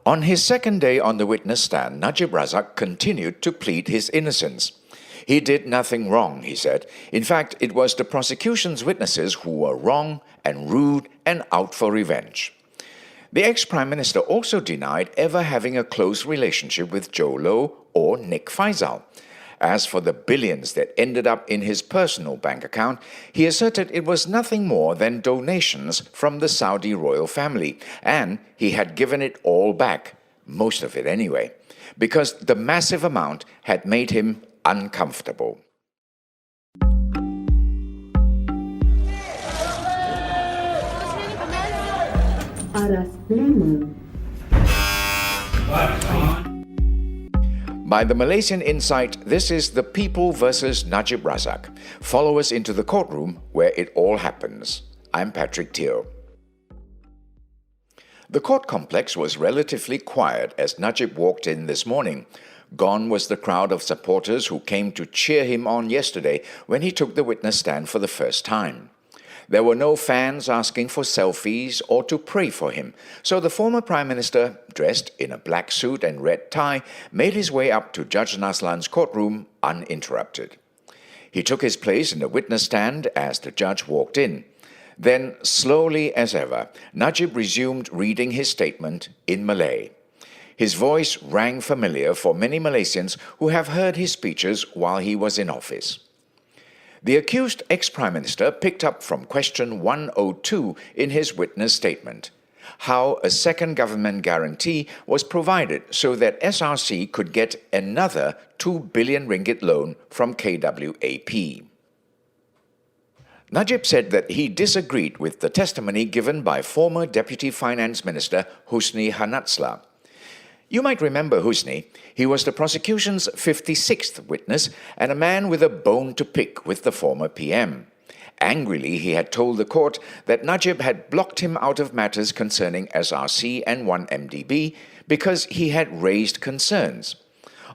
On his second day on the witness stand, Najib Razak continued to plead his innocence. He did nothing wrong, he said. In fact, it was the prosecution's witnesses who were wrong and rude and out for revenge. The ex-Prime Minister also denied ever having a close relationship with Joe Low or Nick Faisal. As for the billions that ended up in his personal bank account, he asserted it was nothing more than donations from the Saudi royal family, and he had given it all back, most of it anyway, because the massive amount had made him uncomfortable. By the Malaysian Insight, this is The People versus Najib Razak. Follow us into the courtroom where it all happens. I'm Patrick Teo. The court complex was relatively quiet as Najib walked in this morning. Gone was the crowd of supporters who came to cheer him on yesterday when he took the witness stand for the first time. There were no fans asking for selfies or to pray for him, so the former Prime Minister, dressed in a black suit and red tie, made his way up to Judge Naslan's courtroom uninterrupted. He took his place in the witness stand as the judge walked in. Then, slowly as ever, Najib resumed reading his statement in Malay. His voice rang familiar for many Malaysians who have heard his speeches while he was in office. The accused ex-Prime Minister picked up from question 102 in his witness statement, how a second government guarantee was provided so that SRC could get another 2 billion ringgit loan from KWAP. Najib said that he disagreed with the testimony given by former Deputy Finance Minister Husni Hanatsla. You might remember Husni. He was the prosecution's 56th witness and a man with a bone to pick with the former PM. Angrily, he had told the court that Najib had blocked him out of matters concerning SRC and 1MDB because he had raised concerns.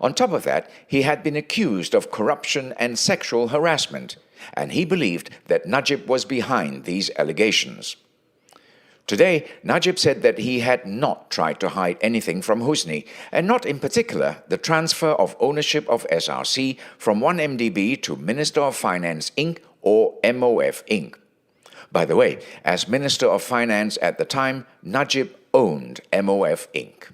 On top of that, he had been accused of corruption and sexual harassment, and he believed that Najib was behind these allegations. Today, Najib said that he had not tried to hide anything from Husni, and not in particular the transfer of ownership of SRC from 1MDB to Minister of Finance Inc. or MOF Inc. By the way, as Minister of Finance at the time, Najib owned MOF Inc.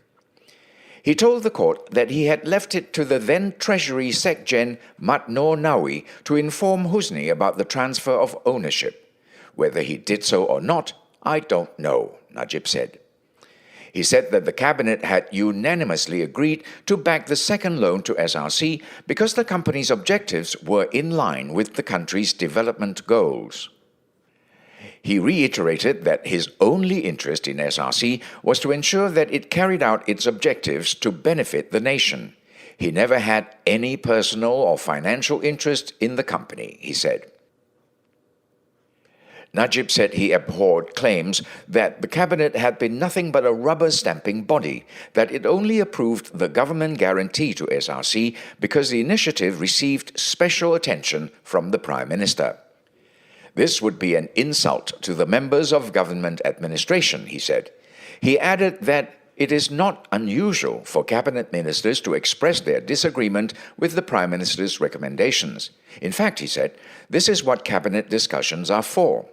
He told the court that he had left it to the then Treasury Sec-Gen Mat Noor Nawi to inform Husni about the transfer of ownership. Whether he did so or not, I don't know, Najib said. He said that the cabinet had unanimously agreed to back the second loan to SRC because the company's objectives were in line with the country's development goals. He reiterated that his only interest in SRC was to ensure that it carried out its objectives to benefit the nation. He never had any personal or financial interest in the company, he said. Najib said he abhorred claims that the cabinet had been nothing but a rubber-stamping body, that it only approved the government guarantee to SRC because the initiative received special attention from the Prime Minister. This would be an insult to the members of government administration, he said. He added that it is not unusual for cabinet ministers to express their disagreement with the Prime Minister's recommendations. In fact, he said, this is what cabinet discussions are for.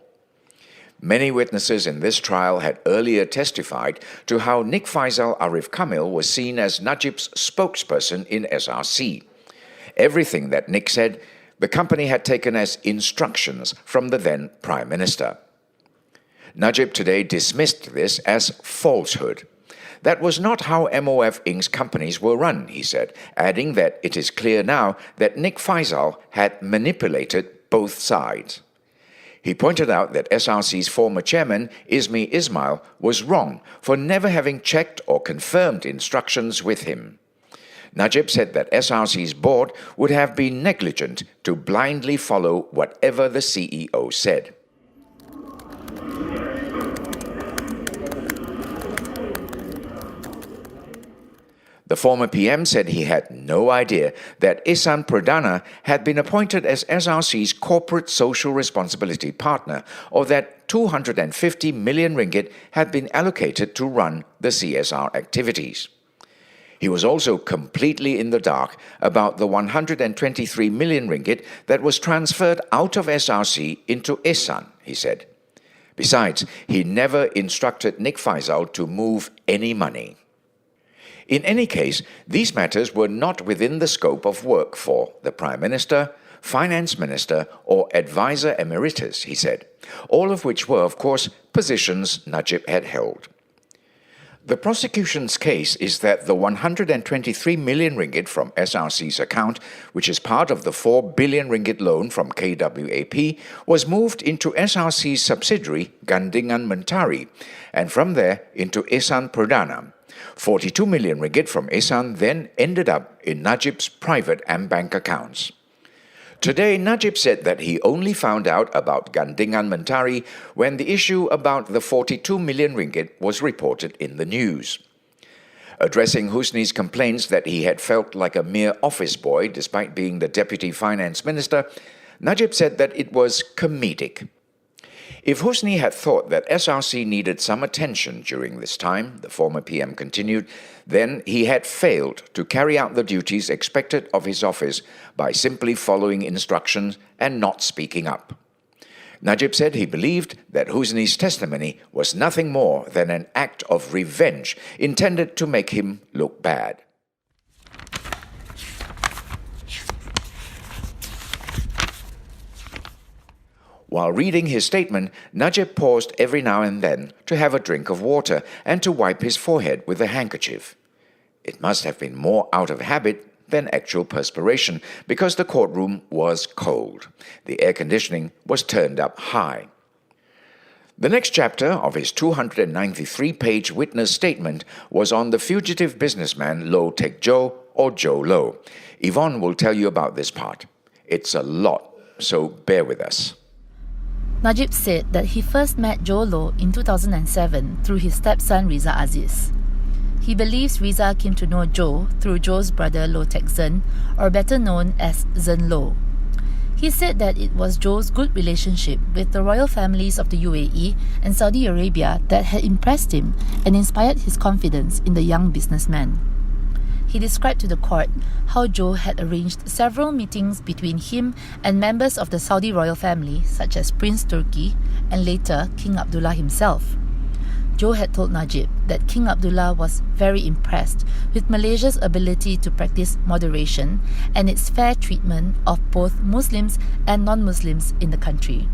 Many witnesses in this trial had earlier testified to how Nick Faisal Arif Kamil was seen as Najib's spokesperson in SRC. Everything that Nick said, the company had taken as instructions from the then Prime Minister. Najib today dismissed this as falsehood. That was not how MOF Inc.'s companies were run, he said, adding that it is clear now that Nick Faisal had manipulated both sides. He pointed out that SRC's former chairman, Ismi Ismail, was wrong for never having checked or confirmed instructions with him. Najib said that SRC's board would have been negligent to blindly follow whatever the CEO said. The former PM said he had no idea that Ihsan Perdana had been appointed as SRC's corporate social responsibility partner, or that 250 million ringgit had been allocated to run the CSR activities. He was also completely in the dark about the 123 million ringgit that was transferred out of SRC into Ihsan, he said. Besides, he never instructed Nik Faisal to move any money. In any case, these matters were not within the scope of work for the Prime Minister, Finance Minister, or Advisor Emeritus, he said, all of which were, of course, positions Najib had held. The prosecution's case is that the 123 million ringgit from SRC's account, which is part of the 4 billion ringgit loan from KWAP, was moved into SRC's subsidiary Gandingan Mentari, and from there into Ihsan Perdana. 42 million ringgit from Ihsan then ended up in Najib's private and bank accounts. Today, Najib said that he only found out about Gandingan Mentari when the issue about the 42 million ringgit was reported in the news. Addressing Husni's complaints that he had felt like a mere office boy despite being the Deputy Finance Minister, Najib said that it was comedic. If Husni had thought that SRC needed some attention during this time, the former PM continued, then he had failed to carry out the duties expected of his office by simply following instructions and not speaking up. Najib said he believed that Husni's testimony was nothing more than an act of revenge intended to make him look bad. While reading his statement, Najib paused every now and then to have a drink of water and to wipe his forehead with a handkerchief. It must have been more out of habit than actual perspiration because the courtroom was cold. The air conditioning was turned up high. The next chapter of his 293-page witness statement was on the fugitive businessman Low Tek Jo, or Joe Low. Yvonne will tell you about this part. It's a lot, so bear with us. Najib said that he first met Joe Low in 2007 through his stepson Riza Aziz. He believes Riza came to know Joe through Joe's brother Low Tek Zen, or better known as Zen Low. He said that it was Joe's good relationship with the royal families of the UAE and Saudi Arabia that had impressed him and inspired his confidence in the young businessman. He described to the court how Joe had arranged several meetings between him and members of the Saudi royal family, such as Prince Turki and later King Abdullah himself. Joe had told Najib that King Abdullah was very impressed with Malaysia's ability to practice moderation and its fair treatment of both Muslims and non-Muslims in the country.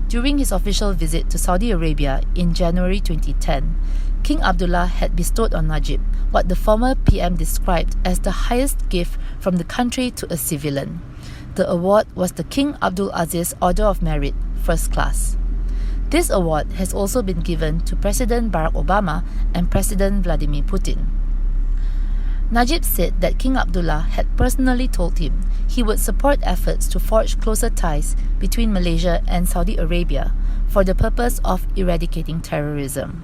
During his official visit to Saudi Arabia in January 2010, King Abdullah had bestowed on Najib what the former PM described as the highest gift from the country to a civilian. The award was the King Abdulaziz Order of Merit, First Class. This award has also been given to President Barack Obama and President Vladimir Putin. Najib said that King Abdullah had personally told him he would support efforts to forge closer ties between Malaysia and Saudi Arabia for the purpose of eradicating terrorism.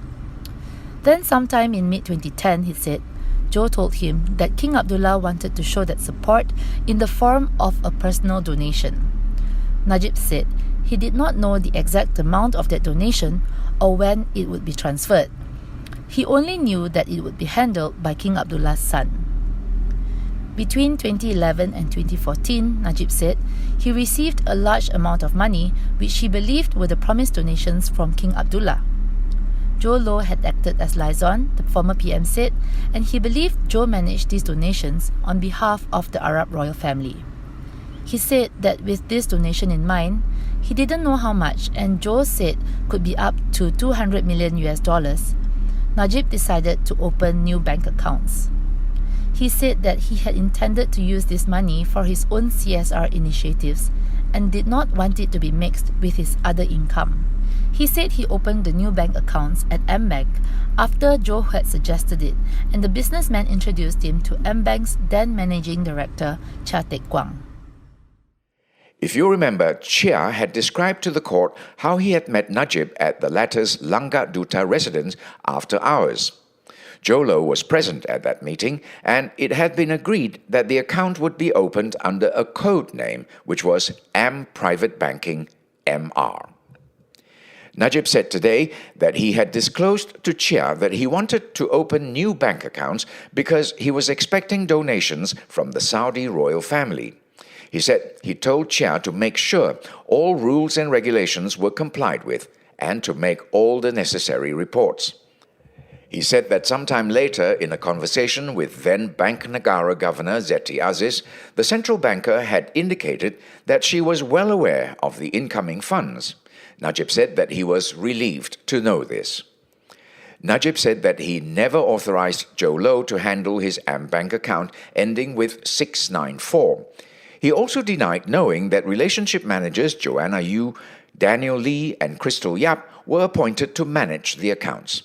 Then sometime in mid-2010, he said, Joe told him that King Abdullah wanted to show that support in the form of a personal donation. Najib said he did not know the exact amount of that donation or when it would be transferred. He only knew that it would be handled by King Abdullah's son. Between 2011 and 2014, Najib said, he received a large amount of money which he believed were the promised donations from King Abdullah. Joe Low had acted as liaison, the former PM said, and he believed Joe managed these donations on behalf of the Arab royal family. He said that with this donation in mind, he didn't know how much, and Joe said could be up to $200 million. Najib decided to open new bank accounts. He said that he had intended to use this money for his own CSR initiatives and did not want it to be mixed with his other income. He said he opened the new bank accounts at M-Bank after Joe had suggested it, and the businessman introduced him to M-Bank's then managing director, Chia Teck Kwang. If you remember, Chia had described to the court how he had met Najib at the latter's Langkat Duta residence after hours. Joe Low was present at that meeting, and it had been agreed that the account would be opened under a code name, which was AM Private Banking, MR. Najib said today that he had disclosed to Chia that he wanted to open new bank accounts because he was expecting donations from the Saudi royal family. He said he told Chia to make sure all rules and regulations were complied with and to make all the necessary reports. He said that sometime later, in a conversation with then Bank Negara Governor Zeti Aziz, the central banker had indicated that she was well aware of the incoming funds. Najib said that he was relieved to know this. Najib said that he never authorized Joe Low to handle his AmBank account ending with 694. He also denied knowing that relationship managers Joanna Yu, Daniel Lee, and Crystal Yap were appointed to manage the accounts.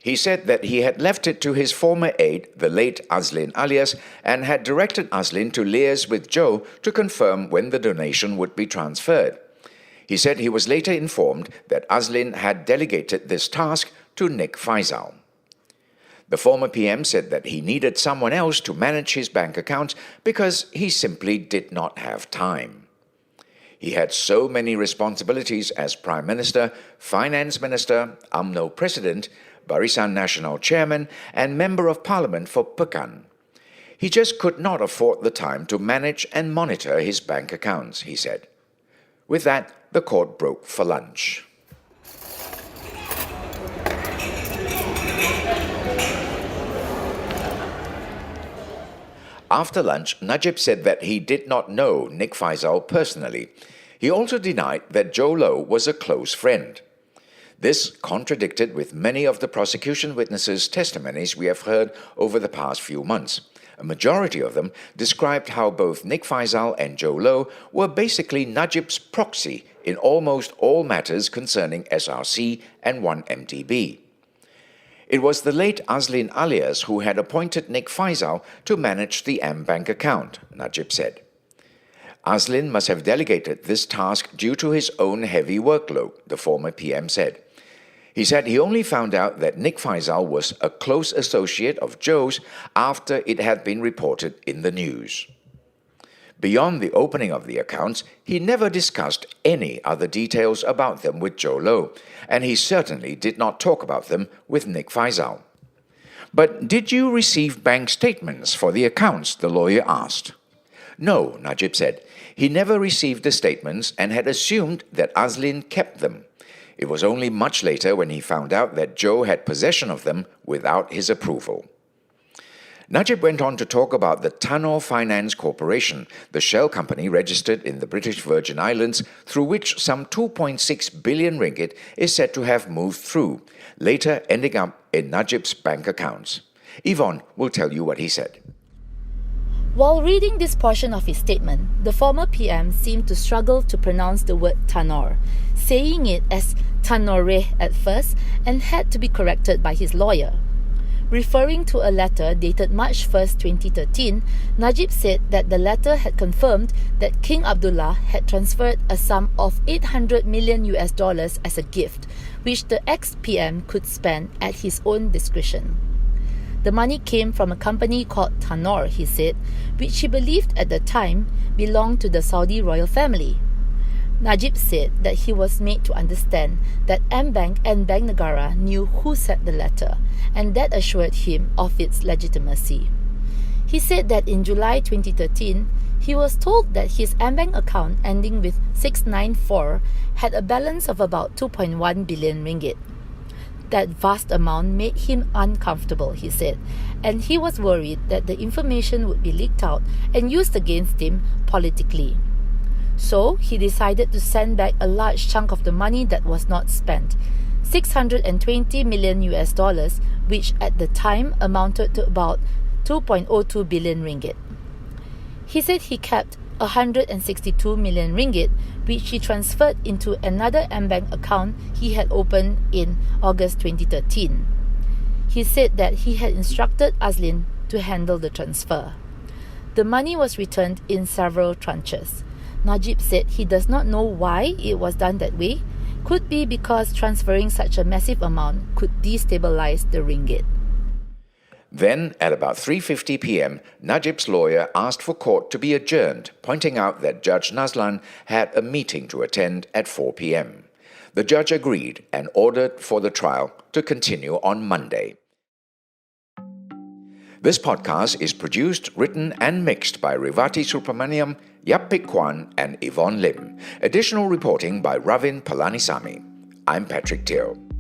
He said that he had left it to his former aide, the late Azlin Alias, and had directed Azlin to liaise with Joe to confirm when the donation would be transferred. He said he was later informed that Azlin had delegated this task to Nick Faisal. The former PM said that he needed someone else to manage his bank accounts because he simply did not have time. He had so many responsibilities as Prime Minister, Finance Minister, UMNO President, Barisan Nasional Chairman, and Member of Parliament for Pekan. He just could not afford the time to manage and monitor his bank accounts, he said. With that, the court broke for lunch. After lunch, Najib said that he did not know Nick Faisal personally. He also denied that Joe Low was a close friend. This contradicted with many of the prosecution witnesses' testimonies we have heard over the past few months. A majority of them described how both Nick Faisal and Joe Low were basically Najib's proxy in almost all matters concerning SRC and 1MDB. It was the late Azlin Alias who had appointed Nick Faisal to manage the AmBank account, Najib said. Azlin must have delegated this task due to his own heavy workload, the former PM said. He said he only found out that Nick Faisal was a close associate of Joe's after it had been reported in the news. Beyond the opening of the accounts, he never discussed any other details about them with Joe Low, and he certainly did not talk about them with Nick Faisal. But did you receive bank statements for the accounts? The lawyer asked. No, Najib said. He never received the statements and had assumed that Azlin kept them. It was only much later when he found out that Joe had possession of them without his approval. Najib went on to talk about the Tanor Finance Corporation, the shell company registered in the British Virgin Islands through which some 2.6 billion ringgit is said to have moved through, later ending up in Najib's bank accounts. Yvonne will tell you what he said. While reading this portion of his statement, the former PM seemed to struggle to pronounce the word Tanor, saying it as Tanore at first and had to be corrected by his lawyer. Referring to a letter dated March 1, 2013, Najib said that the letter had confirmed that King Abdullah had transferred a sum of $800 million as a gift, which the ex-PM could spend at his own discretion. The money came from a company called Tanor, he said, which he believed at the time belonged to the Saudi royal family. Najib said that he was made to understand that AmBank and Bank Negara knew who sent the letter, and that assured him of its legitimacy. He said that in July 2013, he was told that his AmBank account ending with 694 had a balance of about 2.1 billion ringgit. That vast amount made him uncomfortable, he said, and he was worried that the information would be leaked out and used against him politically. So he decided to send back a large chunk of the money that was not spent, $620 million, which at the time amounted to about 2.02 billion ringgit. He said he kept 162 million ringgit, which he transferred into another AmBank account he had opened in August 2013. He said that he had instructed Azlin to handle the transfer. The money was returned in several tranches. Najib said he does not know why it was done that way. Could be because transferring such a massive amount could destabilize the ringgit. Then, at about 3:50 p.m., Najib's lawyer asked for court to be adjourned, pointing out that Judge Nazlan had a meeting to attend at 4 p.m. The judge agreed and ordered for the trial to continue on Monday. This podcast is produced, written and mixed by Rivati Subramaniam, Yapik Kwan and Yvonne Lim. Additional reporting by Ravin Palanisamy. I'm Patrick Teo.